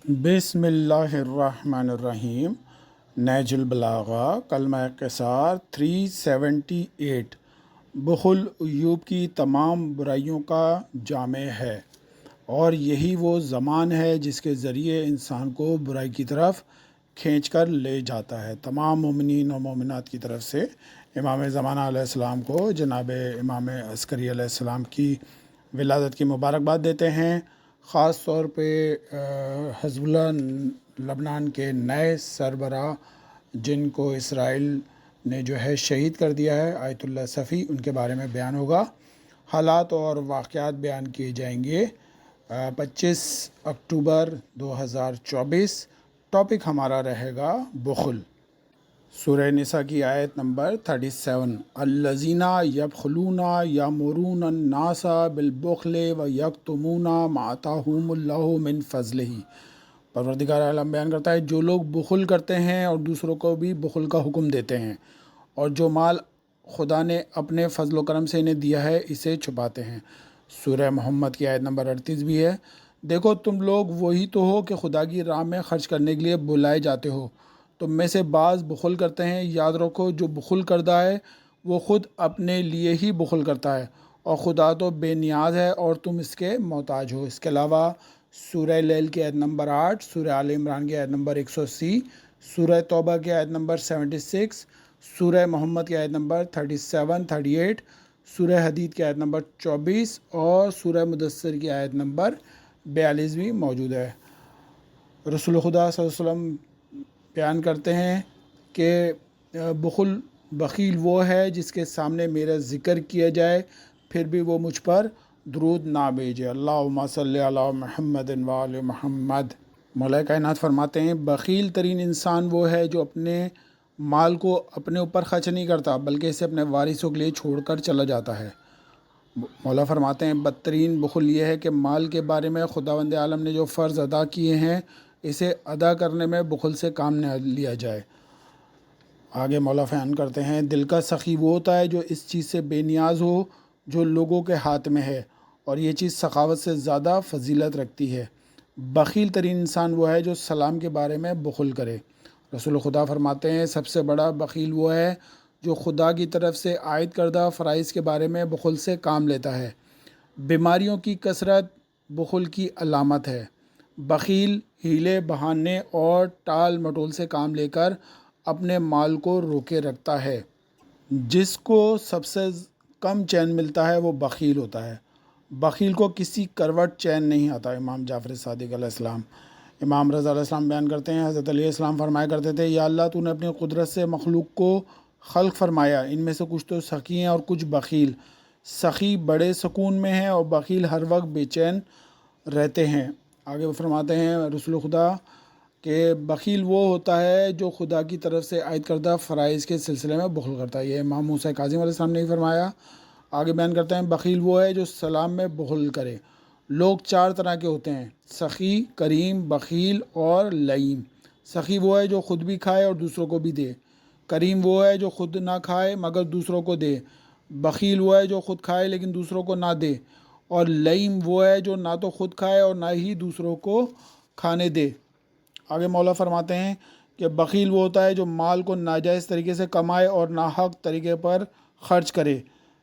بسم اللہ الرحمن الرحیم۔ نہج البلاغہ کلمہ قصار 378 بخل ایوب کی تمام برائیوں کا جامع ہے، اور یہی وہ زمان ہے جس کے ذریعے انسان کو برائی کی طرف کھینچ کر لے جاتا ہے۔ تمام مومنین و مومنات کی طرف سے امام زمانہ علیہ السلام کو جناب امام عسکری علیہ السلام کی ولادت کی مبارکباد دیتے ہیں۔ خاص طور پہ حزب اللہ لبنان کے نئے سربراہ جن کو اسرائیل نے جو ہے شہید کر دیا ہے، آیت اللہ صفی، ان کے بارے میں بیان ہوگا۔ حالات اور واقعات بیان کیے جائیں گے 25 اکتوبر 2024۔ ٹاپک ہمارا رہے گا بخل۔ سورہ نساء کی آیت نمبر 37، الذین یبخلون یامرون الناس بالبخل ویکتمون ما آتاہم اللہ من فضلہ۔ پروردگار عالم بیان کرتا ہے جو لوگ بخل کرتے ہیں اور دوسروں کو بھی بخل کا حکم دیتے ہیں، اور جو مال خدا نے اپنے فضل و کرم سے انہیں دیا ہے اسے چھپاتے ہیں۔ سورہ محمد کی آیت نمبر 38 بھی ہے، دیکھو تم لوگ وہی تو ہو کہ خدا کی راہ میں خرچ کرنے کے لیے بلائے جاتے ہو، تم میں سے بعض بخل کرتے ہیں۔ یاد رکھو جو بخل کرتا ہے وہ خود اپنے لیے ہی بخل کرتا ہے، اور خدا تو بے نیاز ہے اور تم اس کے محتاج ہو۔ اس کے علاوہ سورہ لیل کی آیت نمبر 8، سورہ آل عمران کی آیت نمبر 180، سورہ توبہ کی آیت نمبر 76، سورہ محمد کی آیت نمبر 37 38، سورہ حدید کی آیت نمبر 24 اور سورہ مدثر کی آیت نمبر 42 بھی موجود ہے۔ رسول خدا صلی اللہ علیہ وسلم بیان کرتے ہیں کہ بخیل وہ ہے جس کے سامنے میرا ذکر کیا جائے پھر بھی وہ مجھ پر درود نہ بھیجے۔ اللہم صلی علی محمد و آل محمد۔ مولا کائنات فرماتے ہیں بخیل ترین انسان وہ ہے جو اپنے مال کو اپنے اوپر خرچ نہیں کرتا بلکہ اسے اپنے وارثوں کے لیے چھوڑ کر چلا جاتا ہے۔ مولا فرماتے ہیں بدترین بخل یہ ہے کہ مال کے بارے میں خداوند عالم نے جو فرض ادا کیے ہیں اسے ادا کرنے میں بخل سے کام نہ لیا جائے۔ آگے مولا بیان کرتے ہیں دل کا سخی وہ ہوتا ہے جو اس چیز سے بے نیاز ہو جو لوگوں کے ہاتھ میں ہے، اور یہ چیز سخاوت سے زیادہ فضیلت رکھتی ہے۔ بخیل ترین انسان وہ ہے جو سلام کے بارے میں بخل کرے۔ رسول خدا فرماتے ہیں سب سے بڑا بخیل وہ ہے جو خدا کی طرف سے عائد کردہ فرائض کے بارے میں بخل سے کام لیتا ہے۔ بیماریوں کی کثرت بخل کی علامت ہے۔ بخیل ہیلے بہانے اور ٹال مٹول سے کام لے کر اپنے مال کو روکے رکھتا ہے۔ جس کو سب سے کم چین ملتا ہے وہ بخیل ہوتا ہے۔ بخیل کو کسی کروٹ چین نہیں آتا۔ امام جعفر صادق علیہ السلام، امام رضا علیہ السلام بیان کرتے ہیں حضرت علیہ السلام فرمایا کرتے تھے یا اللہ تو نے اپنی قدرت سے مخلوق کو خلق فرمایا، ان میں سے کچھ تو سخی ہیں اور کچھ بخیل۔ سخی بڑے سکون میں ہیں اور بخیل ہر وقت بے چین رہتے ہیں۔ آگے وہ فرماتے ہیں رسول خدا کہ بخیل وہ ہوتا ہے جو خدا کی طرف سے عائد کردہ فرائض کے سلسلے میں بخل کرتا ہے۔ یہ امام موسیٰ کاظم علیہ السلام نے ہی فرمایا۔ آگے بیان کرتے ہیں بخیل وہ ہے جو سلام میں بخل کرے۔ لوگ چار طرح کے ہوتے ہیں، سخی، کریم، بخیل اور لئیم۔ سخی وہ ہے جو خود بھی کھائے اور دوسروں کو بھی دے۔ کریم وہ ہے جو خود نہ کھائے مگر دوسروں کو دے۔ بخیل وہ ہے جو خود کھائے لیکن دوسروں کو نہ دے۔ اور لئیم وہ ہے جو نہ تو خود کھائے اور نہ ہی دوسروں کو کھانے دے۔ آگے مولا فرماتے ہیں کہ بخیل وہ ہوتا ہے جو مال کو ناجائز طریقے سے کمائے اور ناحق طریقے پر خرچ کرے۔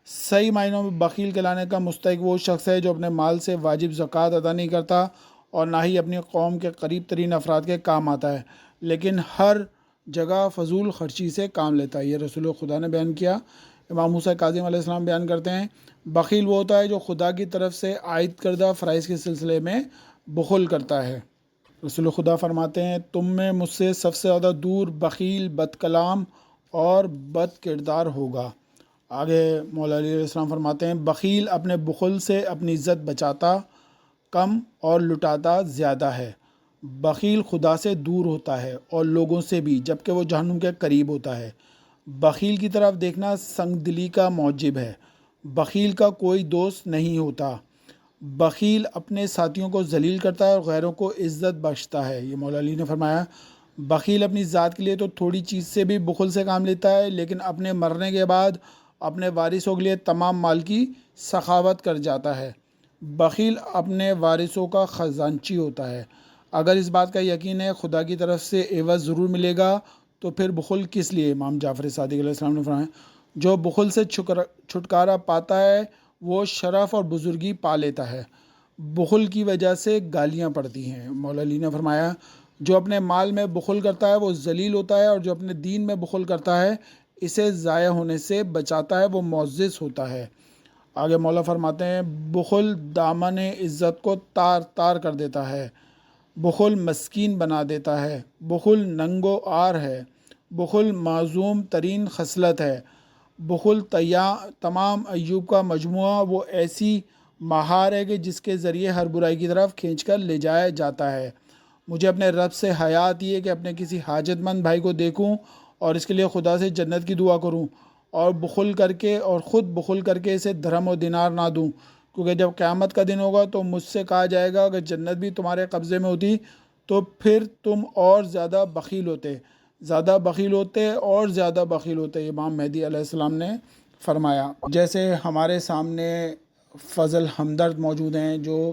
صحیح معنوں میں بخیل کہلانے کا مستحق وہ شخص ہے جو اپنے مال سے واجب زکوٰۃ ادا نہیں کرتا اور نہ ہی اپنی قوم کے قریب ترین افراد کے کام آتا ہے، لیکن ہر جگہ فضول خرچی سے کام لیتا ہے۔ یہ رسول خدا نے بیان کیا۔ امام موسیٰ کاظم علیہ السلام بیان کرتے ہیں بخیل وہ ہوتا ہے جو خدا کی طرف سے عائد کردہ فرائض کے سلسلے میں بخل کرتا ہے۔ رسول خدا فرماتے ہیں تم میں مجھ سے سب سے زیادہ دور بخیل، بد کلام اور بد کردار ہوگا۔ آگے مولا علیہ السلام فرماتے ہیں بخیل اپنے بخل سے اپنی عزت بچاتا کم اور لٹاتا زیادہ ہے۔ بخیل خدا سے دور ہوتا ہے اور لوگوں سے بھی، جبکہ وہ جہنم کے قریب ہوتا ہے۔ بخیل کی طرف دیکھنا سنگ دلی کا موجب ہے۔ بخیل کا کوئی دوست نہیں ہوتا۔ بخیل اپنے ساتھیوں کو ذلیل کرتا ہے اور غیروں کو عزت بخشتا ہے۔ یہ مولا علی نے فرمایا بخیل اپنی ذات کے لیے تو تھوڑی چیز سے بھی بخل سے کام لیتا ہے، لیکن اپنے مرنے کے بعد اپنے وارثوں کے لیے تمام مال کی سخاوت کر جاتا ہے۔ بخیل اپنے وارثوں کا خزانچی ہوتا ہے۔ اگر اس بات کا یقین ہے خدا کی طرف سے عوض ضرور ملے گا تو پھر بخل کس لیے؟ امام جعفر صادق علیہ السلام نے فرمایا جو بخل سے چھٹکارا پاتا ہے وہ شرف اور بزرگی پا لیتا ہے۔ بخل کی وجہ سے گالیاں پڑتی ہیں۔ مولا علی نے فرمایا جو اپنے مال میں بخل کرتا ہے وہ ذلیل ہوتا ہے، اور جو اپنے دین میں بخل کرتا ہے اسے ضائع ہونے سے بچاتا ہے، وہ معزز ہوتا ہے۔ آگے مولا فرماتے ہیں بخل دامن عزت کو تار تار کر دیتا ہے، بخل مسکین بنا دیتا ہے، بخل ننگ و عار ہے، بخل معظوم ترین خصلت ہے، بخل تمام ایوب کا مجموعہ وہ ایسی مہار ہے کہ جس کے ذریعے ہر برائی کی طرف کھینچ کر لے جایا جاتا ہے۔ مجھے اپنے رب سے حیا آتی ہے کہ اپنے کسی حاجت مند بھائی کو دیکھوں اور اس کے لیے خدا سے جنت کی دعا کروں، اور خود بخل کر کے اسے درہم و دینار نہ دوں، کیونکہ جب قیامت کا دن ہوگا تو مجھ سے کہا جائے گا اگر جنت بھی تمہارے قبضے میں ہوتی تو پھر تم اور زیادہ بخیل ہوتے اور زیادہ بخیل ہوتے۔ امام مہدی علیہ السلام نے فرمایا۔ جیسے ہمارے سامنے فضل ہمدرد موجود ہیں جو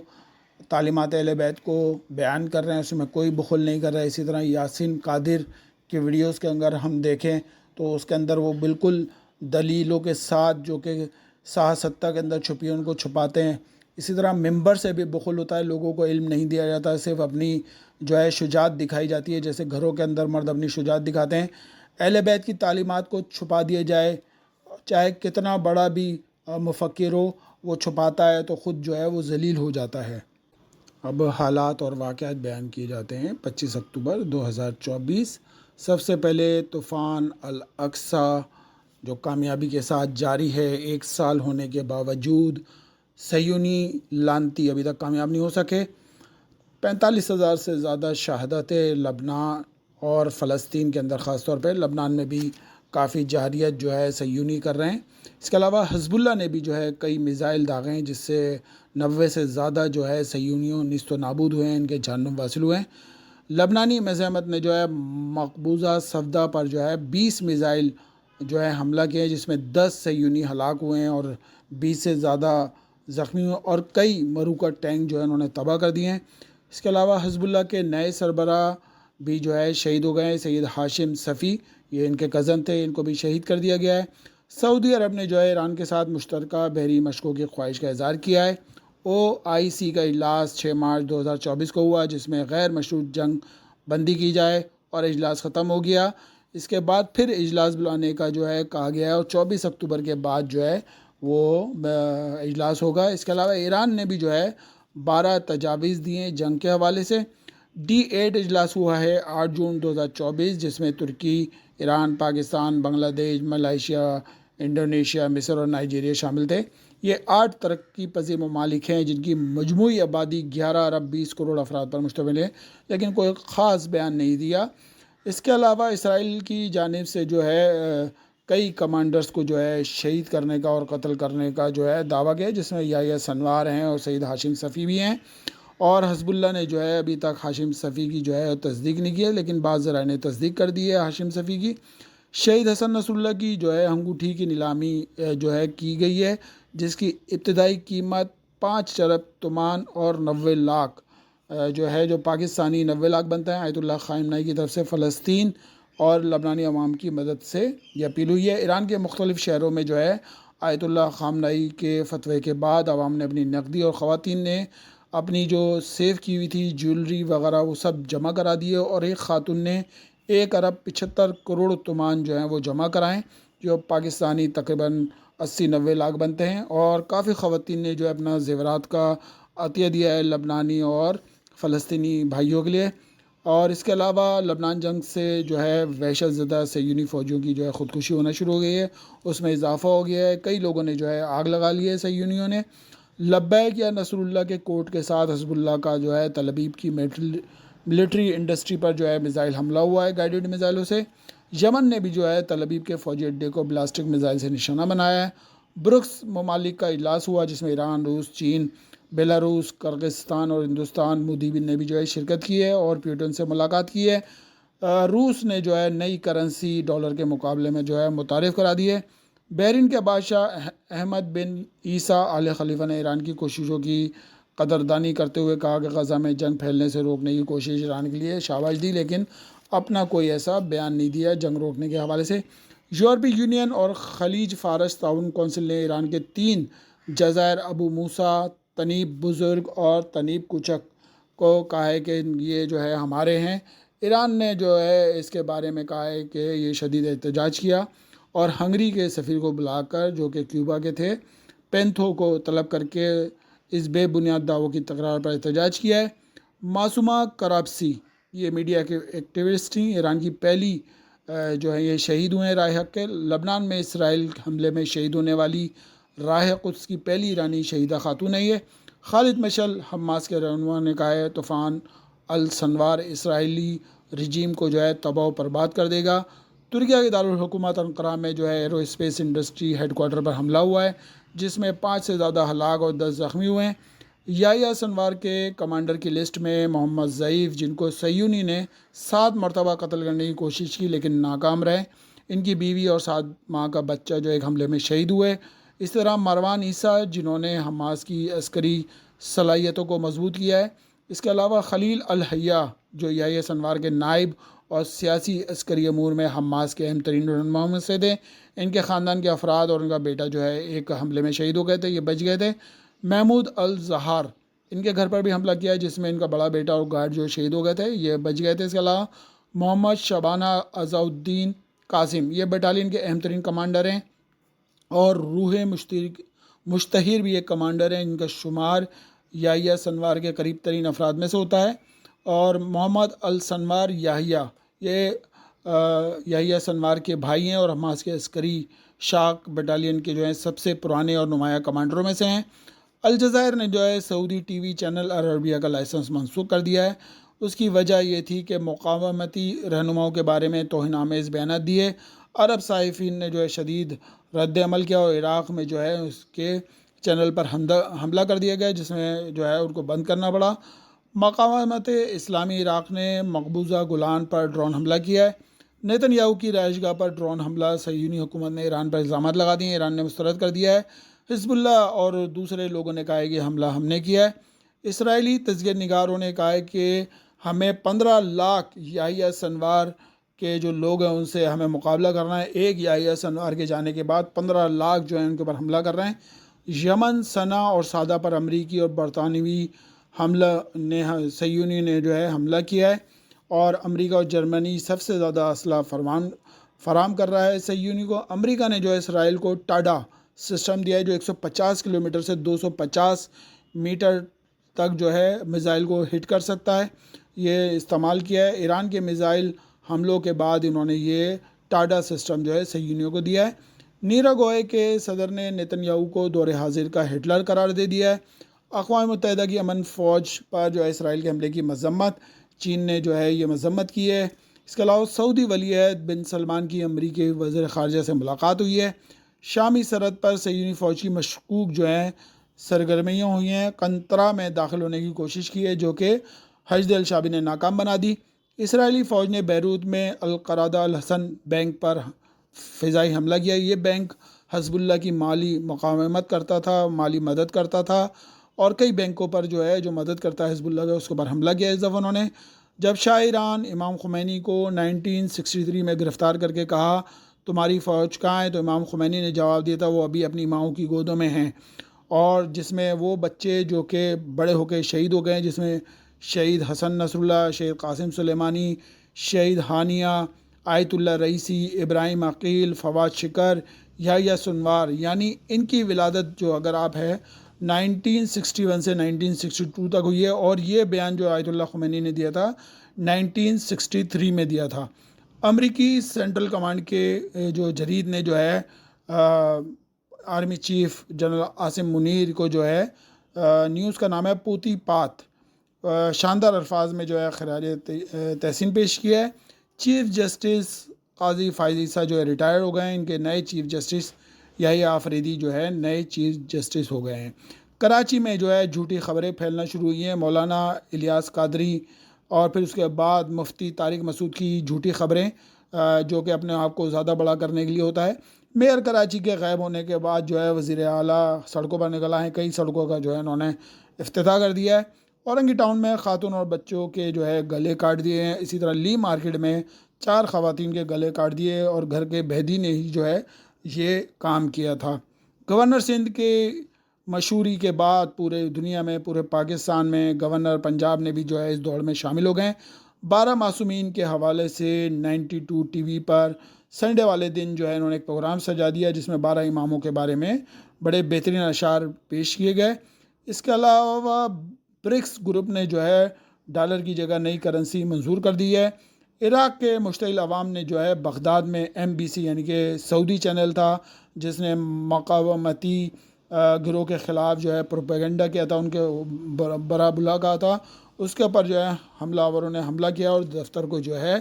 تعلیمات اہل بیت کو بیان کر رہے ہیں، اس میں کوئی بخل نہیں کر رہا ہے۔ اسی طرح یاسین قادر کی ویڈیوز کے اگر ہم دیکھیں تو اس کے اندر وہ بالکل دلیلوں کے ساتھ جو کہ ساہ ستہ کے اندر چھپی ان کو چھپاتے ہیں۔ اسی طرح ممبر سے بھی بخل ہوتا ہے، لوگوں کو علم نہیں دیا جاتا، صرف اپنی جو ہے شجاعت دکھائی جاتی ہے، جیسے گھروں کے اندر مرد اپنی شجاعت دکھاتے ہیں۔ اہل بیت کی تعلیمات کو چھپا دیا جائے، چاہے کتنا بڑا بھی مفکر ہو، وہ چھپاتا ہے تو خود جو ہے وہ ذلیل ہو جاتا ہے۔ اب حالات اور واقعات بیان کیے جاتے ہیں۔ 25 اکتوبر 2024 سب سے پہلے طوفان الاقصی جو کامیابی کے ساتھ جاری ہے، 1 سال ہونے کے باوجود صہیونی لانتی ابھی تک کامیاب نہیں ہو سکے۔ 45,000 سے زیادہ شہادتیں لبنان اور فلسطین کے اندر، خاص طور پہ لبنان میں بھی کافی جارحیت جو ہے صہیونی کر رہے ہیں۔ اس کے علاوہ حزب اللہ نے بھی جو ہے کئی میزائل داغے ہیں جس سے 90 سے زیادہ جو ہے صہیونیوں نیست و نابود ہوئے ہیں، ان کے جہنم واصل ہوئے ہیں۔ لبنانی مزاحمت نے جو ہے مقبوضہ صفدہ پر جو ہے 20 میزائل جو ہے حملہ کیا ہے، جس میں 10 صہیونی ہلاک ہوئے ہیں اور 20 سے زیادہ زخمی ہوئے، اور کئی مروکہ ٹینک جو ہے انہوں نے تباہ کر دیے ہیں۔ اس کے علاوہ حزب اللہ کے نئے سربراہ بھی جو ہے شہید ہو گئے ہیں، سید ہاشم صفی، یہ ان کے کزن تھے، ان کو بھی شہید کر دیا گیا ہے۔ سعودی عرب نے جو ہے ایران کے ساتھ مشترکہ بحری مشقوں کی خواہش کا اظہار کیا ہے۔ OIC کا اجلاس 6 مارچ 2024 کو ہوا، جس میں غیر مشروط جنگ بندی کی جائے، اور اجلاس ختم ہو گیا۔ اس کے بعد پھر اجلاس بلانے کا جو ہے کہا گیا ہے، اور 24 اکتوبر کے بعد جو ہے وہ اجلاس ہوگا۔ اس کے علاوہ ایران نے بھی جو ہے 12 تجاویز دی ہیں جنگ کے حوالے سے۔ D8 اجلاس ہوا ہے 8 جون 2024، جس میں ترکی، ایران، پاکستان، بنگلہ دیش، ملائیشیا، انڈونیشیا، مصر اور نائجیریا شامل تھے۔ یہ 8 ترقی پذیر ممالک ہیں جن کی مجموعی آبادی 11 ارب 20 کروڑ افراد پر مشتمل ہے، لیکن کوئی خاص بیان نہیں دیا۔ اس کے علاوہ اسرائیل کی جانب سے جو ہے کئی کمانڈرز کو جو ہے شہید کرنے کا اور قتل کرنے کا جو ہے دعویٰ کیا ہے، جس میں یحییٰ سنوار ہیں اور سید ہاشم صفی بھی ہیں، اور حزب اللہ نے جو ہے ابھی تک ہاشم صفی کی جو ہے تصدیق نہیں کی ہے، لیکن بعض ذرائع نے تصدیق کر دی ہے ہاشم صفی کی۔ شہید حسن نصر اللہ کی جو ہے انگوٹھی کی نیلامی جو ہے کی گئی ہے، جس کی ابتدائی قیمت 5 ارب تومان اور 90 لاکھ جو ہے، جو پاکستانی 90 لاکھ بنتا ہے۔ آیت اللہ خامنہ ای کی طرف سے فلسطین اور لبنانی عوام کی مدد سے یہ اپیل ہوئی ہے۔ ایران کے مختلف شہروں میں جو ہے آیت اللہ خامنہ ای کے فتوے کے بعد عوام نے اپنی نقدی، اور خواتین نے اپنی جو سیو کی ہوئی تھی جیولری وغیرہ وہ سب جمع کرا دیے، اور ایک خاتون نے 1 ارب 75 کروڑ تومان جو ہیں وہ جمع کرائیں، جو پاکستانی تقریباً 80-90 لاکھ بنتے ہیں، اور کافی خواتین نے جو ہے اپنا زیورات کا عطیہ دیا ہے لبنانی اور فلسطینی بھائیوں کے لیے۔ اور اس کے علاوہ لبنان جنگ سے جو ہے وحشت زدہ صہیونی فوجیوں کی جو ہے خودکشی ہونا شروع ہو گئی ہے، اس میں اضافہ ہو گیا ہے، کئی لوگوں نے جو ہے آگ لگا لی ہے صہیونیوں نے۔ لبیک یا نصر اللہ کے کوٹ کے ساتھ حزب اللہ کا جو ہے تل ابیب کی ملٹری انڈسٹری پر جو ہے میزائل حملہ ہوا ہے گائیڈڈ میزائلوں سے۔ یمن نے بھی جو ہے تل ابیب کے فوجی اڈے کو بلاسٹک میزائل سے نشانہ بنایا ہے۔ برکس ممالک کا اجلاس ہوا، جس میں ایران، روس، چین، بیلاروس، کرغزستان اور ہندوستان مودی نے بھی جو ہے شرکت کی ہے اور پیوٹن سے ملاقات کی ہے۔ روس نے جو ہے نئی کرنسی ڈالر کے مقابلے میں جو ہے متعارف کرا دی ہے۔ بحرین کے بادشاہ احمد بن عیسیٰ آل خلیفہ نے ایران کی کوششوں کی قدردانی کرتے ہوئے کہا کہ غزہ میں جنگ پھیلنے سے روکنے کی کوشش ایران کے لیے شاباش دی، لیکن اپنا کوئی ایسا بیان نہیں دیا جنگ روکنے کے حوالے سے۔ یورپی یونین اور خلیج فارس تعاون کونسل نے ایران کے 3 جزائر ابو موسیٰ، تنیب بزرگ اور تنیب کوچک کو کہا ہے کہ یہ جو ہے ہمارے ہیں۔ ایران نے جو ہے اس کے بارے میں کہا ہے کہ یہ شدید احتجاج کیا اور ہنگری کے سفیر کو بلا کر، جو کہ کیوبا کے تھے، پینتھو کو طلب کر کے اس بے بنیاد دعووں کی تکرار پر احتجاج کیا ہے۔ معصومہ کرابسی، یہ میڈیا کے ایکٹیوسٹ تھیں، ایران کی پہلی جو ہے یہ شہید ہوئے ہیں راہ حق کے۔ لبنان میں اسرائیل حملے میں شہید ہونے والی راہ قدس کی پہلی ایرانی شہیدہ خاتون ہے یہ۔ خالد مشعل، حماس کے رہنما، نے کہا ہے طوفان السنوار اسرائیلی رجیم کو جو ہے تباہ و برباد کر دے گا۔ ترکیہ کے دارالحکومت انقرہ میں جو ہے aerospace industry headquarter پر حملہ ہوا ہے، جس میں 5 سے زیادہ ہلاک اور 10 زخمی ہوئے ہیں۔ یحییٰ سنوار کے کمانڈر کی لسٹ میں محمد ضعیف، جن کو صہیونی نے 7 مرتبہ قتل کرنے کی کوشش کی لیکن ناکام رہے، ان کی بیوی اور 7 ماہ کا بچہ جو ایک حملے میں شہید ہوئے۔ اس طرح مروان عیسیٰ، جنہوں نے حماس کی عسکری صلاحیتوں کو مضبوط کیا ہے۔ اس کے علاوہ خلیل الحیہ، جو یحییٰ سنوار کے نائب اور سیاسی عسکری امور میں حماس کے اہم ترین رہنماؤں میں سے تھے، ان کے خاندان کے افراد اور ان کا بیٹا جو ہے ایک حملے میں شہید ہو گئے تھے، یہ بچ گئے تھے۔ محمود الزہار، ان کے گھر پر بھی حملہ کیا ہے، جس میں ان کا بڑا بیٹا اور گارڈ جو شہید ہو گئے تھے، یہ بچ گئے تھے۔ اس کے علاوہ محمد شبانہ عزا الدین قاسم، یہ بٹالین کے اہم ترین کمانڈر ہیں، اور روح مشتہر بھی ایک کمانڈر ہیں، ان کا شمار یحییٰ سنوار کے قریب ترین افراد میں سے ہوتا ہے۔ اور محمد السنوار یحییٰ، یہ یحییٰ سنوار کے بھائی ہیں اور حماس کے عسکری شاک بٹالین کے جو ہیں سب سے پرانے اور نمایاں کمانڈروں میں سے ہیں۔ الجزائر نے جو ہے سعودی ٹی وی چینل العربیہ کا لائسنس منسوخ کر دیا ہے۔ اس کی وجہ یہ تھی کہ مقاومتی رہنماؤں کے بارے میں توہین آمیز بیانات دیے۔ عرب صحافیین نے جو ہے شدید رد عمل کیا اور عراق میں جو ہے اس کے چینل پر حملہ کر دیا گیا، جس میں جو ہے ان کو بند کرنا پڑا۔ مقاومت اسلامی عراق نے مقبوضہ گولان پر ڈرون حملہ کیا ہے۔ نیتن یاہو کی رہائش گاہ پر ڈرون حملہ، صہیونی حکومت نے ایران پر الزامات لگا دیے، ایران نے مسترد کر دیا ہے۔ حزب اللہ اور دوسرے لوگوں نے کہا ہے کہ حملہ ہم نے کیا ہے۔ اسرائیلی تجزیہ نگاروں نے کہا ہے کہ ہمیں 15 لاکھ یحییٰ سنوار کے جو لوگ ہیں ان سے ہمیں مقابلہ کرنا ہے۔ ایک یحییٰ سنوار کے جانے کے بعد 15 لاکھ جو ہیں ان کے اوپر حملہ کر رہے ہیں۔ یمن، صنعا اور سعدہ پر امریکی اور برطانوی صہیونی نے جو ہے حملہ کیا ہے، اور امریکہ اور جرمنی سب سے زیادہ اسلحہ فراہم کر رہا ہے صہیونی کو۔ امریکہ نے جو ہے اسرائیل کو ٹاڈا سسٹم دیا ہے، جو 150 کلومیٹر سے 250 میٹر تک جو ہے میزائل کو ہٹ کر سکتا ہے، یہ استعمال کیا ہے۔ ایران کے میزائل حملوں کے بعد انہوں نے یہ ٹاڈا سسٹم جو ہے صہیونیوں کو دیا ہے۔ نیرا گوئے کے صدر نے نیتن یاہو کو دور حاضر کا ہٹلر قرار دے دیا ہے۔ اقوام متحدہ کی امن فوج پر جو ہے اسرائیل کے حملے کی مذمت، چین نے جو ہے یہ مذمت کی ہے۔ اس کے علاوہ سعودی ولی عہد بن سلمان کی امریکی وزیر خارجہ سے ملاقات ہوئی ہے۔ شامی سرحد پر صہیونی فوج کی مشکوک جو ہیں سرگرمیاں ہوئی ہیں، قنطرہ میں داخل ہونے کی کوشش کی ہے، جو کہ حشد الشعبی نے ناکام بنا دی۔ اسرائیلی فوج نے بیروت میں القرادہ الحسن بینک پر فضائی حملہ کیا۔ یہ بینک حزب اللہ کی مالی مقاومت کرتا تھا، مالی مدد کرتا تھا، اور کئی بینکوں پر جو ہے جو مدد کرتا ہے حزب اللہ کا، اس کے اوپر حملہ کیا اس دفعہ انہوں نے۔ جب شاہ ایران امام خمینی کو 1963 میں گرفتار کر کے کہا تمہاری فوج کہاں ہے، تو امام خمینی نے جواب دیا تھا وہ ابھی اپنی ماؤں کی گودوں میں ہیں، اور جس میں وہ بچے جو کہ بڑے ہو کے شہید ہو گئے ہیں، جس میں شہید حسن نصر اللہ، شہید قاسم سلیمانی، شہید ہانیہ، آیت اللہ رئیسی، ابراہیم عقیل، فواد شکر، یحییٰ سنوار، یعنی ان کی ولادت جو اگر آپ ہے 1961 سے 1962 تک ہوئی ہے، اور یہ بیان جو آیت اللہ خمینی نے دیا تھا 1963 میں دیا تھا۔ امریکی سینٹرل کمانڈ کے جو جرید نے جو ہے army chief general Asim Munir کو جو ہے نیوز کا نام ہے پوتی پات، شاندار الفاظ میں جو ہے خراج تحسین پیش کیا ہے۔ چیف جسٹس قاضی فائز عیسیٰ جو ہے ریٹائر ہو گئے ہیں، ان کے نئے چیف جسٹس یحییٰ آفریدی جو ہے نئے چیف جسٹس ہو گئے ہیں۔ کراچی میں جو ہے جھوٹی خبریں پھیلنا شروع ہوئی ہیں، مولانا الیاس قادری اور پھر اس کے بعد مفتی طارق مسعود کی جھوٹی خبریں، جو کہ اپنے آپ کو زیادہ بڑا کرنے کے لیے ہوتا ہے۔ میئر کراچی کے غائب ہونے کے بعد جو ہے وزیر اعلیٰ سڑکوں پر نکل آئے ہیں، کئی سڑکوں کا جو ہے انہوں نے افتتاح کر دیا ہے۔ اورنگی ٹاؤن میں خاتون اور بچوں کے جو ہے گلے کاٹ دیے ہیں۔ اسی طرح لی مارکیٹ میں 4 خواتین کے گلے کاٹ دیے اور گھر کے بھیدی نے ہی جو ہے یہ کام کیا تھا۔ گورنر سندھ کے مشہوری کے بعد پورے دنیا میں، پورے پاکستان میں گورنر پنجاب نے بھی جو ہے اس دوڑ میں شامل ہو گئے ہیں۔ 12 معصومین کے حوالے سے 92 ٹی وی پر سنڈے والے دن جو ہے انہوں نے ایک پروگرام سجا دیا جس میں 12 اماموں کے بارے میں بڑے بہترین اشعار پیش کیے گئے۔ اس کے علاوہ برکس گروپ نے جو ہے ڈالر کی جگہ نئی کرنسی منظور کر دی ہے۔ عراق کے مشتعل عوام نے جو ہے بغداد میں MBC یعنی کہ سعودی چینل تھا جس نے مقاومتی گروہ کے خلاف جو ہے پروپیگنڈا کیا تھا، ان کے برا بلا کہا تھا، اس کے اوپر جو ہے حملہ آوروں نے حملہ کیا اور دفتر کو جو ہے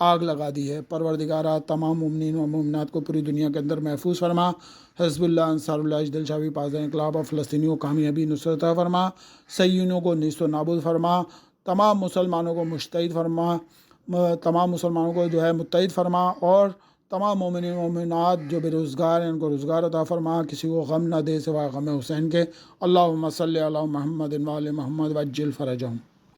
آگ لگا دی ہے۔ پروردگارہ تمام مومنین و مومنات کو پوری دنیا کے اندر محفوظ فرما۔ حزب اللہ، انصار اللہ، اجدل شاوی، پاسدار انقلاب اور فلسطینیوں کو کامیابی نصرت عطا فرما۔ صہیونیوں کو نیست و نابود فرما۔ تمام مسلمانوں کو متحد فرما، تمام مسلمانوں کو جو ہے متحد فرما، اور تمام مومنین و مومنات جو بے روزگار ہیں ان کو روزگار عطا فرما، کسی کو غم نہ دے سوائے غم حسین کے۔ اللہم صلی علی محمد و آل محمد وعجل فرجہم۔